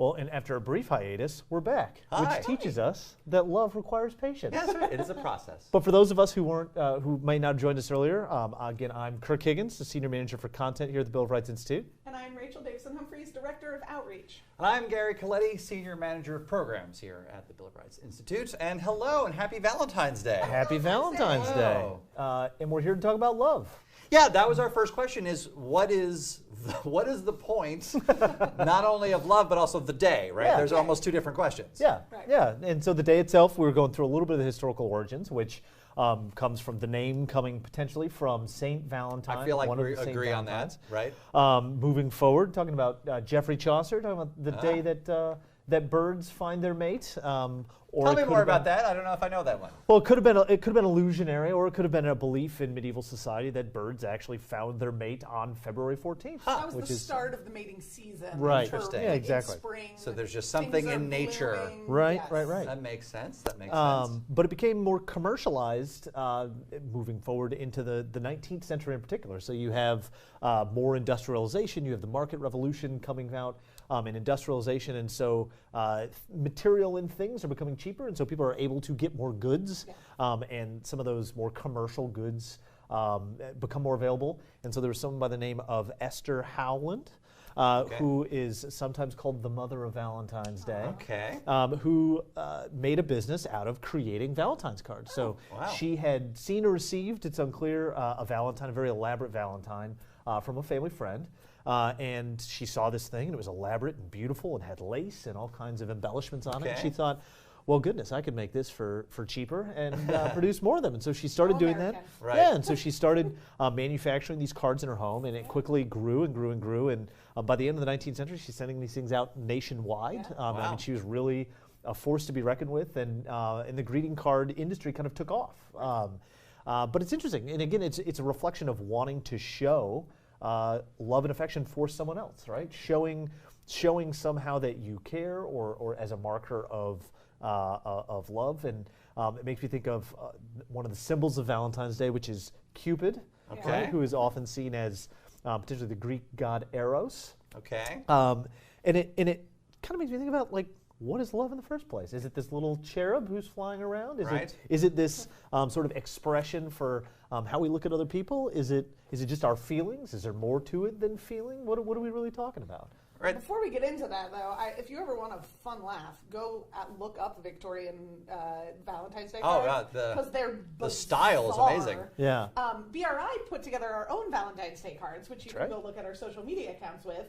Well, and after a brief hiatus, we're back, Hi. which teaches us that love requires patience. Yeah, that's right. It is a process. But for those of us who weren't, who might not have joined us earlier, again, I'm Kirk Higgins, the Senior Manager for Content here at the Bill of Rights Institute. And I'm Rachel Davison Humphries, Director of Outreach. And I'm Gary Colletti, Senior Manager of Programs here at the Bill of Rights Institute. And hello and happy Valentine's Day. Happy Valentine's Day. And we're here to talk about love. Yeah, that was our first question is what is the point not only of love but also of the day, right? Yeah. There's almost two different questions. Yeah, Right. yeah. And so the day itself, we were going through a little bit of the historical origins, which comes from the name coming potentially from Saint Valentine. I feel like one of we the Saint agree on that, Valentines. right? Moving forward, talking about Geoffrey Chaucer, talking about the day that birds find their mate. Or Tell me more about that. I don't know if I know that one. Well, it could have been illusionary, or it could have been a belief in medieval society that birds actually found their mate on February 14th. That was the start of the mating season. Right. Interesting. Yeah, exactly. Spring, So there's just something things are in nature. blooming. Right, Yes. right, right. That makes sense. That makes sense. But it became more commercialized moving forward into the 19th century in particular. So you have more industrialization, you have the market revolution coming out in industrialization, and so material and things are becoming cheaper, and so people are able to get more goods, and some of those more commercial goods become more available. And so there was someone by the name of Esther Howland, who is sometimes called the mother of Valentine's Day, who made a business out of creating Valentine's cards. So she had seen or received, it's unclear, a Valentine, a very elaborate Valentine from a family friend. And she saw this thing, and it was elaborate and beautiful and had lace and all kinds of embellishments on it. And she thought, well, goodness, I could make this for cheaper and produce more of them. And so she started doing that. Right. Yeah, and so she started manufacturing these cards in her home, and it quickly grew and grew and grew. And by the end of the 19th century, she's sending these things out nationwide. I mean, she was really a force to be reckoned with, and the greeting card industry kind of took off. But it's interesting, and again, it's a reflection of wanting to show love and affection for someone else, right? Showing somehow that you care, or as a marker of love. And it makes me think of one of the symbols of Valentine's Day, which is Cupid, right, who is often seen as potentially the Greek god Eros. And it kind of makes me think about, like, what is love in the first place? Is it this little cherub who's flying around? Is it this sort of expression for how we look at other people? Is it just our feelings? Is there more to it than feeling? What are we really talking about? Right. Before we get into that, though, if you ever want a fun laugh, go look up Victorian Valentine's Day cards. Because they're the style is amazing. Yeah. BRI put together our own Valentine's Day cards, which you can go look at our social media accounts with,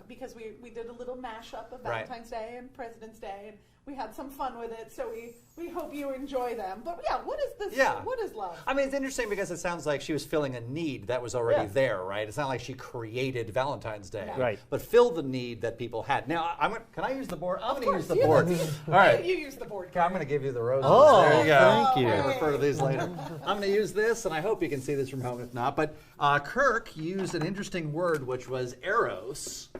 because we did a little mashup of Valentine's Day and President's Day, and we had some fun with it. So we hope you enjoy them. But yeah, what is this? Yeah. What is love? I mean, it's interesting because it sounds like she was filling a need that was already there, right? It's not like she created Valentine's Day, right? But filled the need that people had. Now, can I use the board? I'm going to use the board. All right. You use the board. Okay, I'm going to give you the roses. Oh, there you go. thank you. I'm going to refer to these later. I'm going to use this, and I hope you can see this from home. If not, but Kirk used an interesting word, which was eros.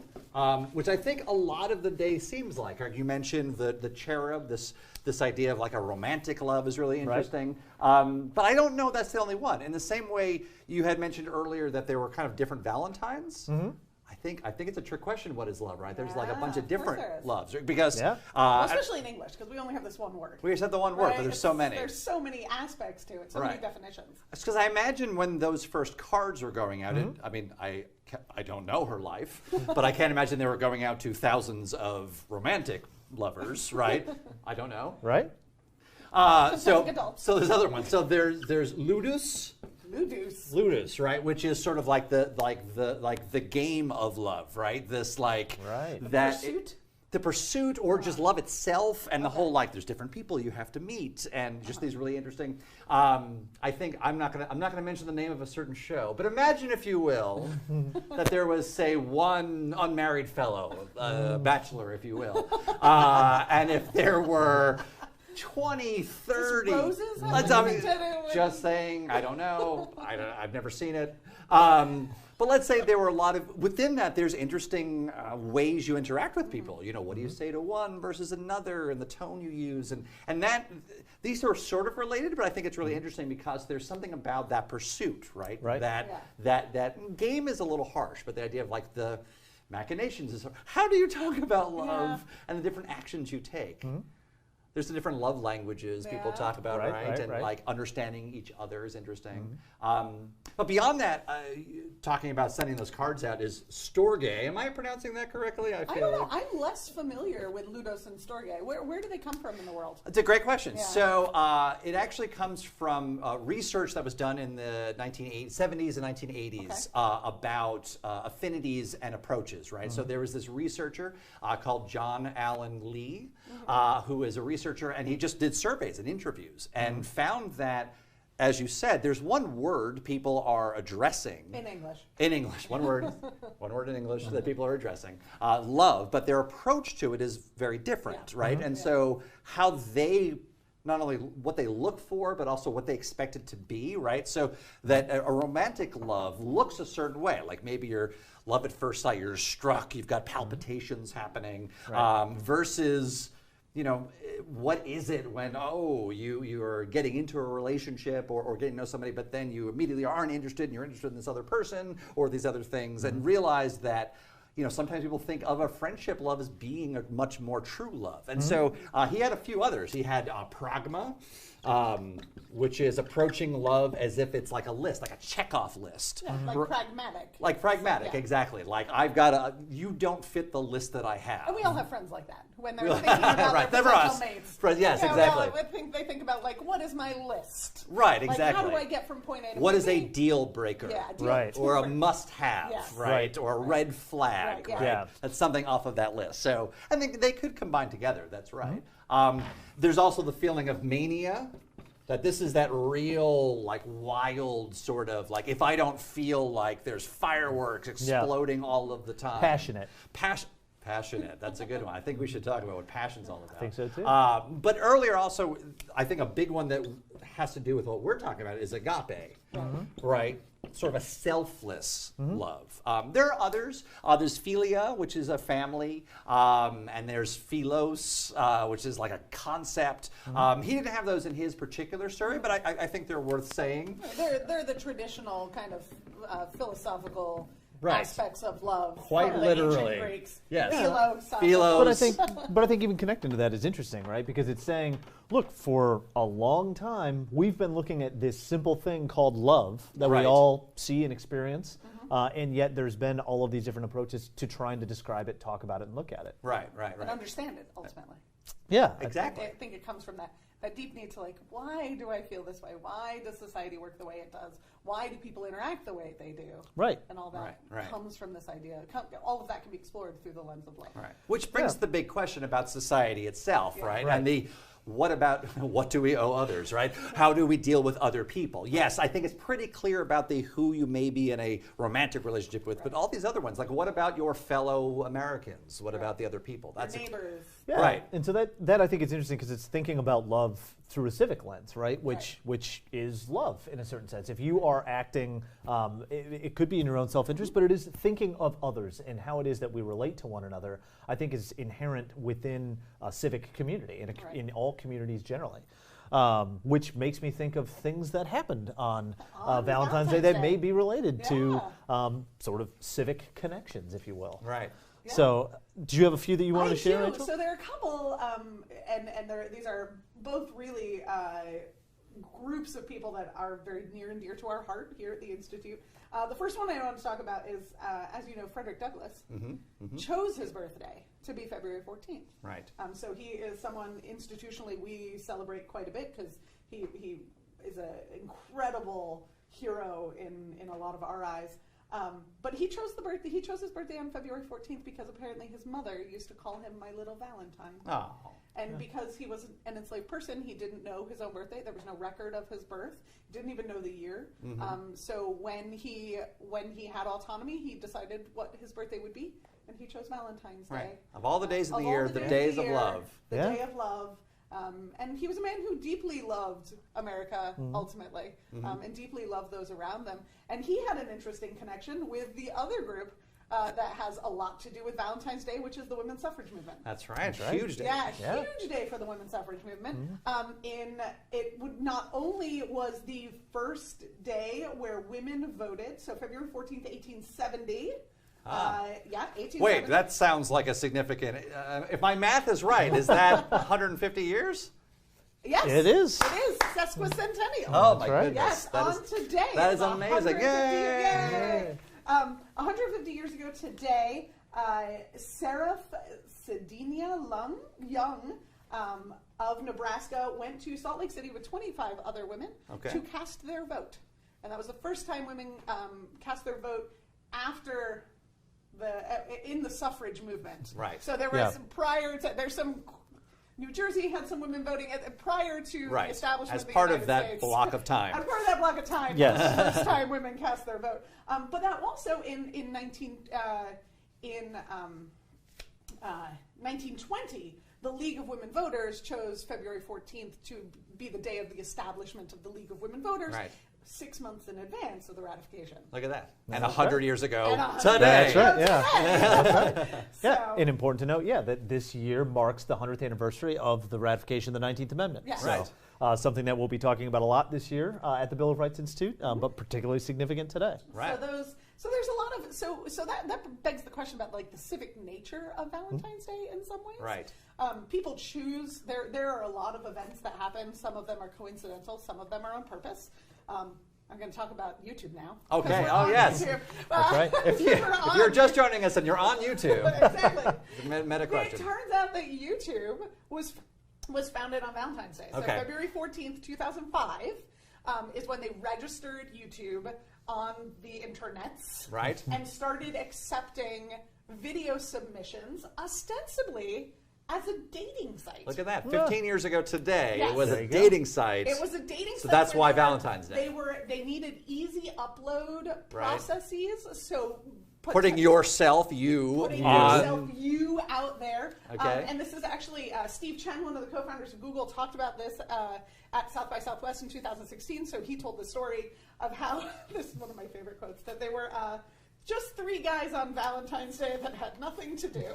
Which I think a lot of the day seems like. You mentioned the cherub, this idea of like a romantic love is really interesting. Right. But I don't know that's the only one. In the same way you had mentioned earlier that there were kind of different Valentines. Mm-hmm. I think it's a trick question. What is love, right? There's like a bunch of different loves, because well, especially in English, because we only have this one word. We just have the one word, but there's so many. There's so many aspects to it, so many definitions. It's because I imagine when those first cards were going out. I mean, I don't know her life, but I can't imagine they were going out to thousands of romantic lovers, right? I don't know, right? So there's other ones. So there's ludus. Ludus, right? Which is sort of like the game of love, right? This the pursuit, or just love itself, and the whole there's different people you have to meet, and just these really interesting. I think I'm not gonna mention the name of a certain show, but imagine, if you will, that there was, say, one unmarried fellow, bachelor, if you will, and if there were 20, 30. Roses? Just saying, I don't know. I've never seen it. But let's say there were a lot of, within that, there's interesting ways you interact with people. You know, what do you say to one versus another, and the tone you use. And that, these are sort of related, but I think it's really interesting because there's something about that pursuit, right? That game is a little harsh, but the idea of machinations is hard. How do you talk about love and the different actions you take? There's the different love languages people talk about, right? And like understanding each other is interesting. But beyond that, talking about sending those cards out is Storge. Am I pronouncing that correctly? I don't know. I'm less familiar with Ludos and Storge. Where do they come from in the world? It's a great question. Yeah. So it actually comes from research that was done in the 1970s and 1980s about affinities and approaches, right? So there was this researcher called John Allen Lee, who is a researcher, and he just did surveys and interviews and found that, as you said, there's one word people are addressing. In English. In English. One word in English that people are addressing. Love, but their approach to it is very different, right? And so how they, not only what they look for, but also what they expect it to be, right? So that a romantic love looks a certain way, like maybe you're love at first sight, you're struck, you've got palpitations happening, versus, you know, what is it when, you're getting into a relationship or getting to know somebody, but then you immediately aren't interested and you're interested in this other person or these other things, and realize that, you know, sometimes people think of a friendship love as being a much more true love. And so he had a few others. He had pragma, which is approaching love as if it's like a list, like a checkoff list. Yeah, like pragmatic. Like pragmatic, exactly. Like I've got you don't fit the list that I have. And we all have friends like that when they're thinking about their potential mates. Yes, exactly. They think about, like, what is my list? Right, like, exactly. how do I get from point A to point B? What is a deal breaker? Yeah, or a must-have, right? Or a red flag, right? Yeah. That's something off of that list. So I think they could combine together. That's right. There's also the feeling of mania. That this is that real, like, wild sort of, like, if I don't feel like there's fireworks exploding all of the time. Passionate. Passionate. That's a good one. I think we should talk about what passion's all about. I think so too. But earlier also, I think a big one that has to do with what we're talking about is agape, right? Sort of a selfless love. There are others. There's philia, which is a family, and there's philos, which is like a concept. He didn't have those in his particular survey, but I think they're worth saying. They're the traditional kind of philosophical aspects of love. Quite from literally. The ancient Greeks. Yes. Philos. But I think even connecting to that is interesting, right? Because it's saying, look, for a long time, we've been looking at this simple thing called love that we all see and experience, and yet there's been all of these different approaches to trying to describe it, talk about it, and look at it. Right. And understand it, ultimately. Yeah. Exactly. I think it comes from that deep need to, like, why do I feel this way? Why does society work the way it does? Why do people interact the way they do? Right. And all that comes from this idea. All of that can be explored through the lens of love. Right. Which brings the big question about society itself, right? And what do we owe others, right? How do we deal with other people? Yes, I think it's pretty clear about who you may be in a romantic relationship with, but all these other ones, like what about your fellow Americans? What about the other people? That's your neighbors. Yeah. Right. And so that I think is interesting because it's thinking about love through a civic lens, right? Which is love in a certain sense. If you are acting, it could be in your own self-interest, but it is thinking of others and how it is that we relate to one another, I think is inherent within a civic community and in all communities generally. Which makes me think of things that happened on Valentine's Day that may be related to sort of civic connections, if you will. Right. Yeah. So, do you have a few that you want to share, Rachel? So there are a couple, and these are both really groups of people that are very near and dear to our heart here at the Institute. The first one I want to talk about is, as you know, Frederick Douglass chose his birthday to be February 14th. Right. So he is someone institutionally we celebrate quite a bit because he is an incredible hero in a lot of our eyes. But he chose his birthday on February 14th because apparently his mother used to call him my little Valentine. Oh. And because he was an enslaved person, he didn't know his own birthday. There was no record of his birth. He didn't even know the year. So when he had autonomy, he decided what his birthday would be, and he chose Valentine's Day. Right. Of all the days of the year, the days of love. The day of love. And he was a man who deeply loved America, ultimately, and deeply loved those around them. And he had an interesting connection with the other group that has a lot to do with Valentine's Day, which is the women's suffrage movement. That's right. Huge day. Yeah, huge day for the women's suffrage movement. Not only was the first day where women voted, so February 14th, 1870, Yeah, 1870. Wait, that sounds like a significant. If my math is right, is that 150 years? Yes, It is. It is sesquicentennial. Oh my right. goodness! Yes, today. That is amazing! 150, Yay! 150 years ago today, Sarah Cedinia Young of Nebraska went to Salt Lake City with 25 other women to cast their vote, and that was the first time women cast their vote after in the suffrage movement. Right. So there was there's some. New Jersey had some women voting prior to the establishment as of the part United of that States. block of time. As part of that block of time, Yes. that was the first time women cast their vote. But that also in 1920, the League of Women Voters chose February 14th to be the day of the establishment of the League of Women Voters. Right. 6 months in advance of the ratification. Look at that. And 100 years ago That's today. right, yeah. That's right. So, Yeah, and important to note, that this year marks the 100th anniversary of the ratification of the 19th Amendment. Yes. So, something that we'll be talking about a lot this year at the Bill of Rights Institute, but particularly significant today. Right. So there's a lot of so that begs the question about like the civic nature of Valentine's Day in some ways. Right. People choose. There are a lot of events that happen. Some of them are coincidental. Some of them are on purpose. I'm going to talk about YouTube now. Okay. Oh, yes. YouTube. That's right. If you're just joining us and you're on YouTube, exactly. meta question. It turns out that YouTube was founded on Valentine's Day. So February 14th, 2005 is when they registered YouTube on the internets. Right. And started accepting video submissions, ostensibly as a dating site. Look at that. 15 years ago today, Yes. it was There a you go. dating site. It was a dating site. So that's where why Valentine's Day. They needed easy upload processes. So Putting yourself, you out there. Okay. And this is actually Steve Chen, one of the co-founders of Google, talked about this at South by Southwest in 2016. So he told the story of how, this is one of my favorite quotes, that they were just 3 guys on Valentine's Day that had nothing to do.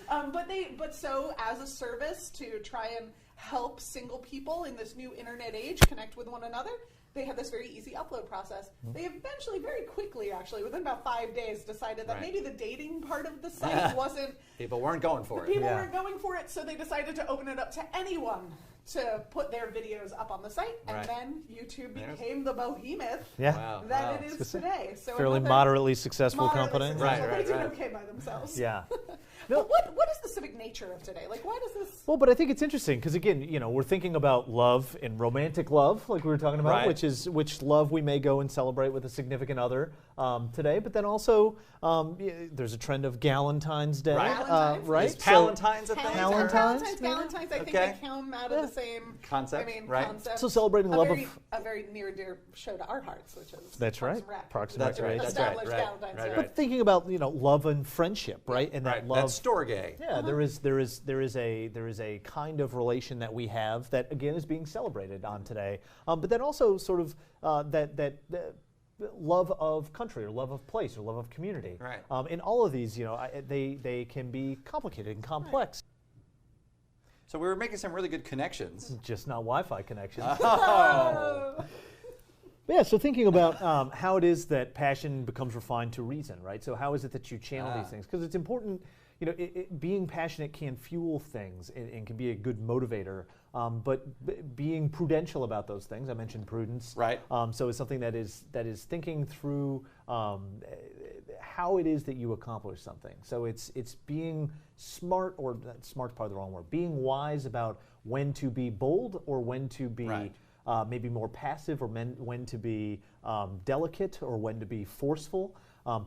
But so as a service to try and help single people in this new internet age connect with one another, they had this very easy upload process. They eventually, very quickly actually, within about 5 days, decided that maybe the dating part of the site wasn't... People weren't going for it. People weren't going for it, so they decided to open it up to anyone to put their videos up on the site, and then YouTube became the behemoth that it is today. So fairly moderately successful company. They did okay by themselves. Yeah. But what is the civic nature of today? Like, why does this... Well, but I think it's interesting because, again, we're thinking about love and romantic love, like we were talking about, which love we may go and celebrate with a significant other today. But then also, there's a trend of Galentine's Day, right? Is Palentine's a thing? Valentines, I think they come out of the same concept, concept. So celebrating love of a very near and dear show to our hearts, which is That's right. Parks That's and Rec. right. Established Valentine's Day. But thinking about love and friendship, right? And that love. That's Storge. Yeah, there is a kind of relation that we have that again is being celebrated on today. But then also sort of that love of country or love of place or love of community. Right. And all of these, they can be complicated and complex. So we were making some really good connections. Just not Wi-Fi connections. Oh. Yeah, so thinking about how it is that passion becomes refined to reason, right? So how is it that you channel these things? Because it's important, being passionate can fuel things and can be a good motivator, but being prudential about those things, I mentioned prudence. Right. So it's something that is thinking through how it is that you accomplish something. So it's being smart, or smart's probably the wrong word, being wise about when to be bold or when to be maybe more passive, or when to be delicate or when to be forceful.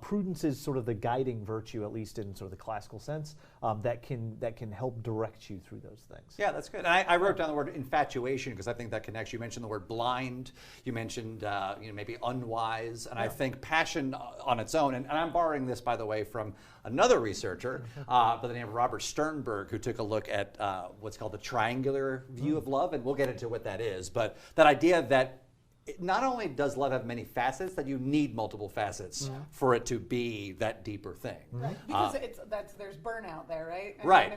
Prudence is sort of the guiding virtue, at least in sort of the classical sense, that can help direct you through those things. Yeah, that's good. And I wrote down the word infatuation because I think that connects. You mentioned the word blind. You mentioned maybe unwise. And I think passion on its own, and I'm borrowing this, by the way, from another researcher by the name of Robert Sternberg, who took a look at what's called the triangular view of love, and we'll get into what that is. But that idea that not only does love have many facets, that you need multiple facets for it to be that deeper thing. Right. Because there's burnout there, right? And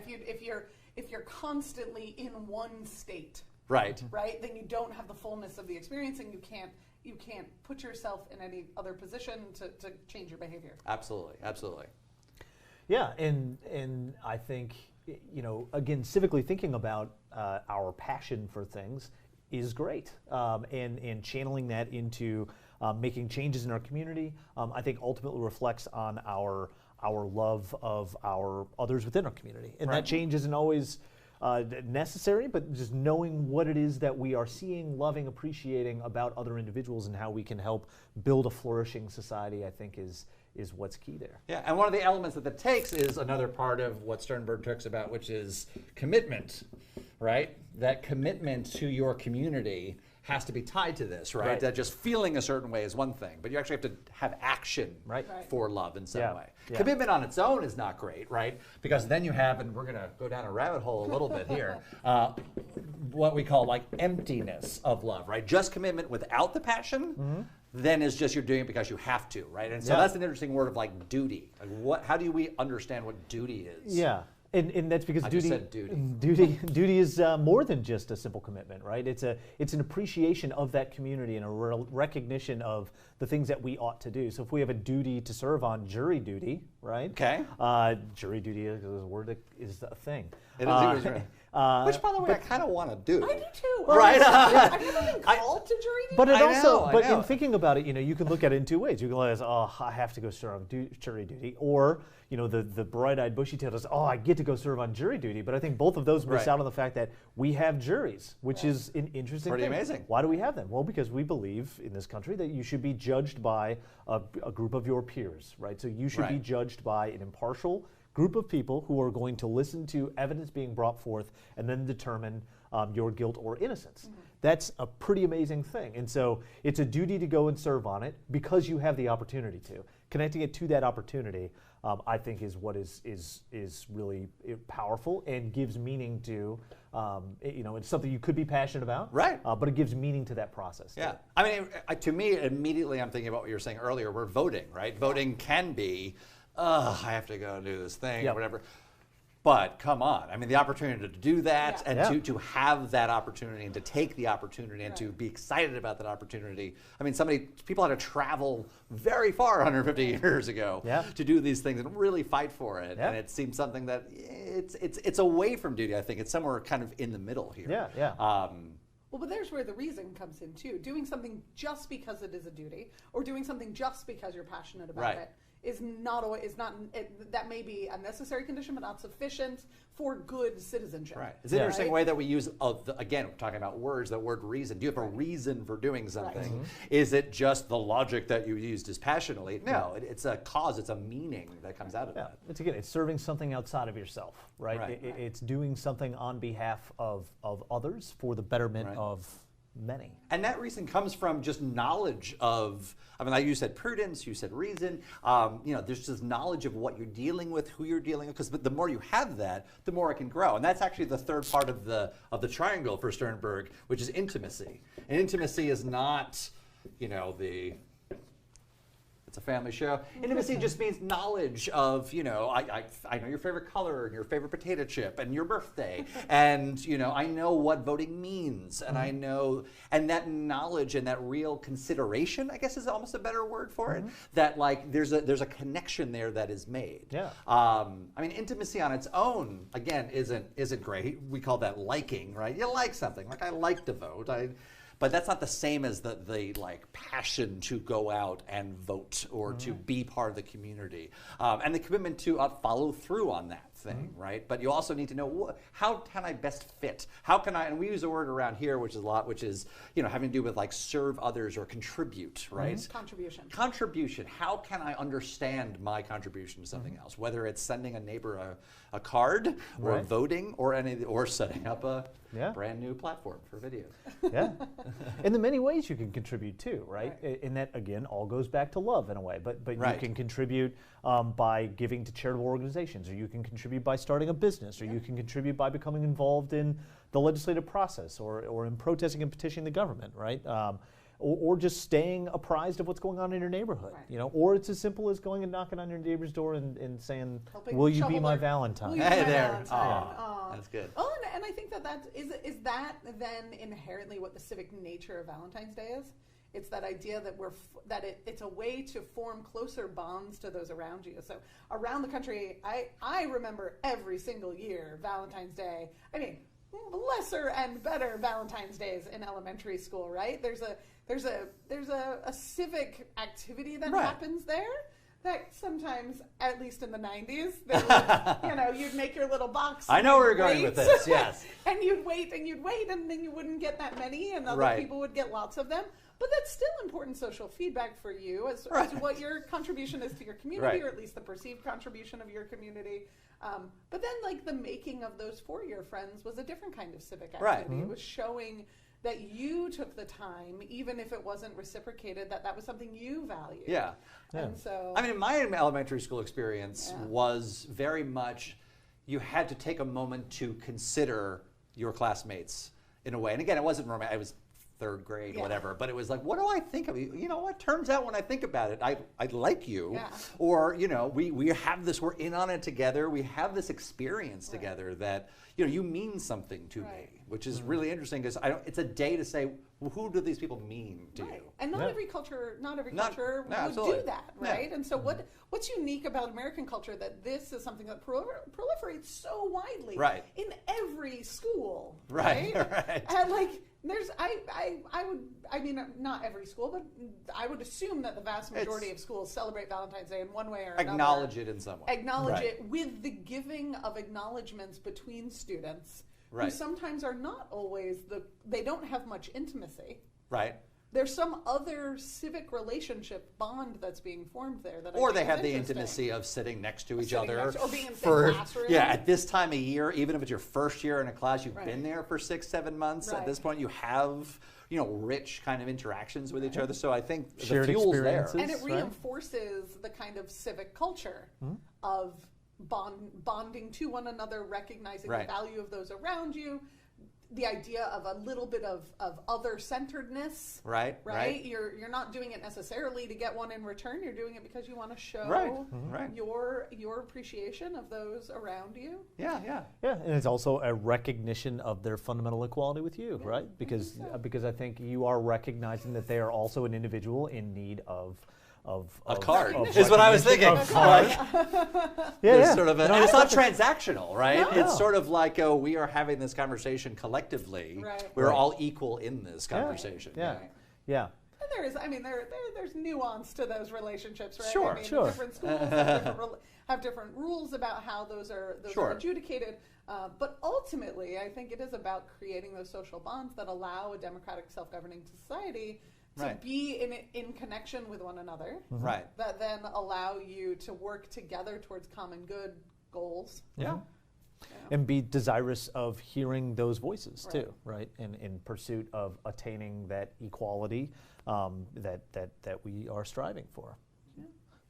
if you're constantly in one state, right, then you don't have the fullness of the experience, and you can't you can't put yourself in any other position to change your behavior. Absolutely, absolutely. Yeah, and I think, again, civically thinking about our passion for things is great, and channeling that into making changes in our community, I think ultimately reflects on our love of our others within our community. And that change isn't always necessary, but just knowing what it is that we are seeing, loving, appreciating about other individuals and how we can help build a flourishing society, I think is what's key there. Yeah, and one of the elements that takes is another part of what Sternberg talks about, which is commitment, right? That commitment to your community has to be tied to this, right? That just feeling a certain way is one thing, but you actually have to have action for love in some way. Yeah. Commitment on its own is not great, right? Because then you have, and we're going to go down a rabbit hole a little bit here, what we call like emptiness of love, right? Just commitment without the passion, then is just you're doing it because you have to, right? And so that's an interesting word of like duty. Like how do we understand what duty is? Yeah. And that's because duty is more than just a simple commitment, right? It's an appreciation of that community and a recognition of the things that we ought to do. So if we have a duty to serve on jury duty, right? Okay. Jury duty is a word that is a thing. It is. Which, by the way, I kind of want to do. I do too. Right. I've never been called to jury duty. But it also, in thinking about it, you can look at it in two ways. You can look at it as, I have to go serve on jury duty, or the bright-eyed, bushy-tailed is, I get to go serve on jury duty. But I think both of those miss out on the fact that we have juries, which is an interesting thing. Pretty amazing. Why do we have them? Well, because we believe in this country that you should be judged by a group of your peers, right? So you should be judged by an impartial group of people who are going to listen to evidence being brought forth and then determine your guilt or innocence. That's a pretty amazing thing. And so it's a duty to go and serve on it because you have the opportunity to. Connecting it to that opportunity, I think, is what is really powerful and gives meaning to, it's something you could be passionate about, right? But it gives meaning to that process. Yeah, I mean, to me, immediately I'm thinking about what you were saying earlier. We're voting, right? Voting can be, I have to go do this thing or whatever. But come on, I mean, the opportunity to do that and to have that opportunity and to take the opportunity and to be excited about that opportunity. I mean, people had to travel very far 150 years ago to do these things and really fight for it. And it seems something that it's away from duty. I think it's somewhere kind of in the middle here. Well, but there's where the reason comes in too. Doing something just because it is a duty, or doing something just because you're passionate about it, that may be a necessary condition, but not sufficient for good citizenship. Right. It's an interesting way that we use, again, we're talking about words, the word reason. Do you have a reason for doing something? Is it just the logic that you used dispassionately? No, it's a cause, it's a meaning that comes out of that. It's serving something outside of yourself, right? It's doing something on behalf of others for the betterment of many. And that reason comes from just knowledge of, you said prudence, you said reason, there's just knowledge of what you're dealing with, who you're dealing with, because the more you have that, the more it can grow. And that's actually the third part of the triangle for Sternberg, which is intimacy. And intimacy is not, it's a family show. Intimacy just means knowledge of, I know your favorite color and your favorite potato chip and your birthday. And, I know what voting means. And I know, and that knowledge and that real consideration, I guess is almost a better word for it, that there's a connection there that is made. Intimacy on its own, again, isn't great. We call that liking, right? You like something, like I like to vote. But that's not the same as the passion to go out and vote or to be part of the community. And the commitment to follow through on that thing, right? But you also need to know, how can I best fit? How can I, and we use a word around here, which is having to do with serve others or contribute, right? Contribution. How can I understand my contribution to something else? Whether it's sending a neighbor a card or voting or setting up a brand new platform for video. In the many ways you can contribute too, right? And that, again, all goes back to love in a way. But you can contribute by giving to charitable organizations, or you can contribute by starting a business, or you can contribute by becoming involved in the legislative process, or in protesting and petitioning the government, right? Or just staying apprised of what's going on in your neighborhood, or it's as simple as going and knocking on your neighbor's door and saying, "Will you be my Valentine?" Hey there, that's good. Oh, and I think that is that then inherently what the civic nature of Valentine's Day is? It's that idea that it's a way to form closer bonds to those around you. So around the country, I remember every single year Valentine's Day. I mean, lesser and better Valentine's Days in elementary school, right? There's a civic activity that happens there. That sometimes, at least in the 90s, you'd make your little box. I know where you're going with this, yes. And you'd wait, and then you wouldn't get that many, and other people would get lots of them. But that's still important social feedback for you as what your contribution is to your community, or at least the perceived contribution of your community. But then, like, the making of those four-year friends was a different kind of civic activity. It was showing that you took the time, even if it wasn't reciprocated, that was something you valued. Yeah. And so, I mean, my elementary school experience was very much, you had to take a moment to consider your classmates in a way. And again, it wasn't romantic. I was third grade, whatever, but it was like, what do I think of you? You know what? Turns out when I think about it, I like you. Yeah. Or, we have this, we're in on it together. We have this experience together that, you mean something to me, which is really interesting because it's a day to say, well, who do these people mean to you? And not every culture would absolutely. do that, right? And so what's unique about American culture that this is something that proliferates so widely in every school, right? And like, not every school, but I would assume that the vast majority of schools celebrate Valentine's Day in one way or another. Acknowledge it in some way. Acknowledge it with the giving of acknowledgments between students who sometimes are not always they don't have much intimacy. Right. There's some other civic relationship bond that's being formed there. Or they have the intimacy of sitting next to each other. Or being in the same classroom. Yeah, at this time of year, even if it's your first year in a class, you've been there for 6-7 months. At this point, you have, rich kind of interactions with each other. So I think the fuel's there. And it reinforces the kind of civic culture of bonding to one another, recognizing the value of those around you. The idea of a little bit of other-centeredness, right? You're not doing it necessarily to get one in return. You're doing it because you want to show your appreciation of those around you. Yeah, and it's also a recognition of their fundamental equality with you, right? Because I think you are recognizing that they are also an individual in need of a card is what I was thinking. Sort of and it's not transactional, right? No. It's sort of like, we are having this conversation collectively. We're all equal in this conversation. Yeah. And there's nuance to those relationships, right? Sure. Different schools have different rules about how those are adjudicated. But ultimately, I think it is about creating those social bonds that allow a democratic, self-governing society to be in connection with one another, that then allow you to work together towards common good goals. And be desirous of hearing those voices too, right? In pursuit of attaining that equality that we are striving for.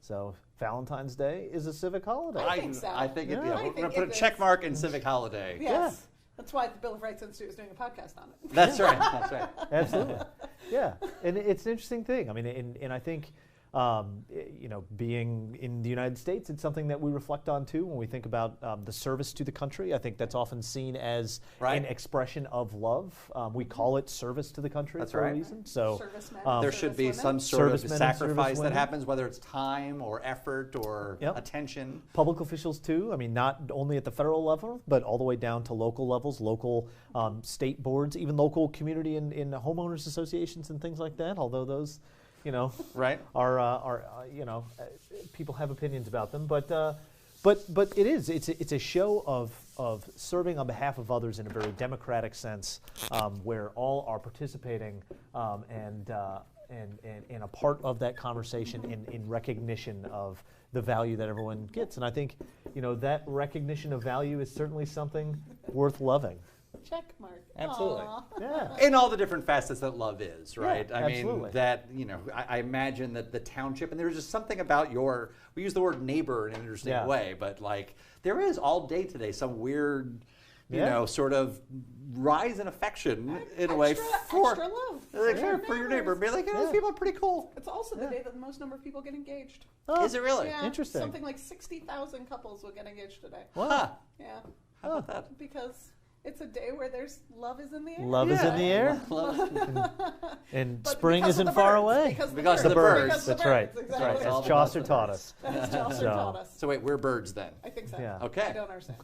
So Valentine's Day is a civic holiday. I think so. I think we're going to put a check mark in civic holiday. Yes. That's why the Bill of Rights Institute is doing a podcast on it. That's right. Absolutely. Yeah. And it's an interesting thing. I mean, and I think, being in the United States, it's something that we reflect on too when we think about the service to the country. I think that's often seen as an expression of love. We call it service to the country for a reason. So there should be some sort of sacrifice that happens, whether it's time or effort or attention. Public officials too. I mean, not only at the federal level, but all the way down to local levels, local state boards, even local community and homeowners associations and things like that. Although those, are people have opinions about them, but it's a show of serving on behalf of others in a very democratic sense, where all are participating and a part of that conversation in recognition of the value that everyone gets. And I think that recognition of value is certainly something worth loving. Check mark. Absolutely. Aww. Yeah. In all the different facets that love is, right? Yeah, I mean, that, I imagine that the township, and there's just something about we use the word neighbor in an interesting way, but like, there is all day today some weird, sort of rise in affection in a way for extra love for your neighbor. Be like, these people are pretty cool. It's also the day that the most number of people get engaged. Oh, is it really? Yeah, interesting. Something like 60,000 couples will get engaged today. Wow. Yeah. How about that? Because It's a day where there's love is in the air. Love is in the air. And spring isn't far away. Because of the birds. That's right. Exactly. That's right. As Chaucer taught us. As Chaucer taught us. So wait, we're birds then? I think so. Yeah. Okay. I don't understand.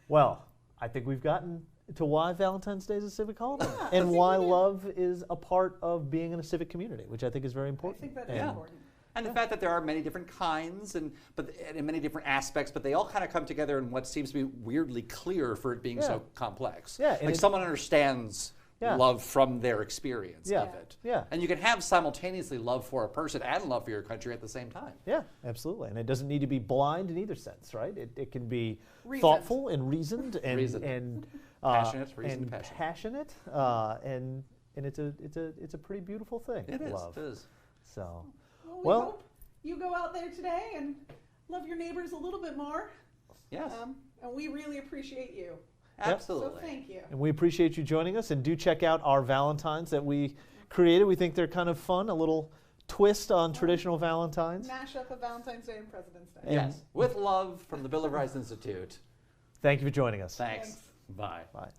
Well, I think we've gotten to why Valentine's Day is a civic holiday and why love is a part of being in a civic community, which I think is very I important. think that is important. And the fact that there are many different kinds and in many different aspects, but they all kind of come together in what seems to be weirdly clear for it being so complex. Yeah, like someone understands love from their experience of it. Yeah. And you can have simultaneously love for a person and love for your country at the same time. Yeah, absolutely. And it doesn't need to be blind in either sense, right? It can be Reasoned. thoughtful and reasoned and Passionate, reasoned, passionate. And it's a pretty beautiful thing. It is. Love. It is. So. We hope you go out there today and love your neighbors a little bit more. Yes. And we really appreciate you. Absolutely. So thank you. And we appreciate you joining us. And do check out our Valentines that we created. We think they're kind of fun, a little twist on traditional Valentines. Mashup of Valentine's Day and President's Day. Yes. With love from the Bill of Rights Institute. Thanks for joining us. Thanks. Bye. Bye.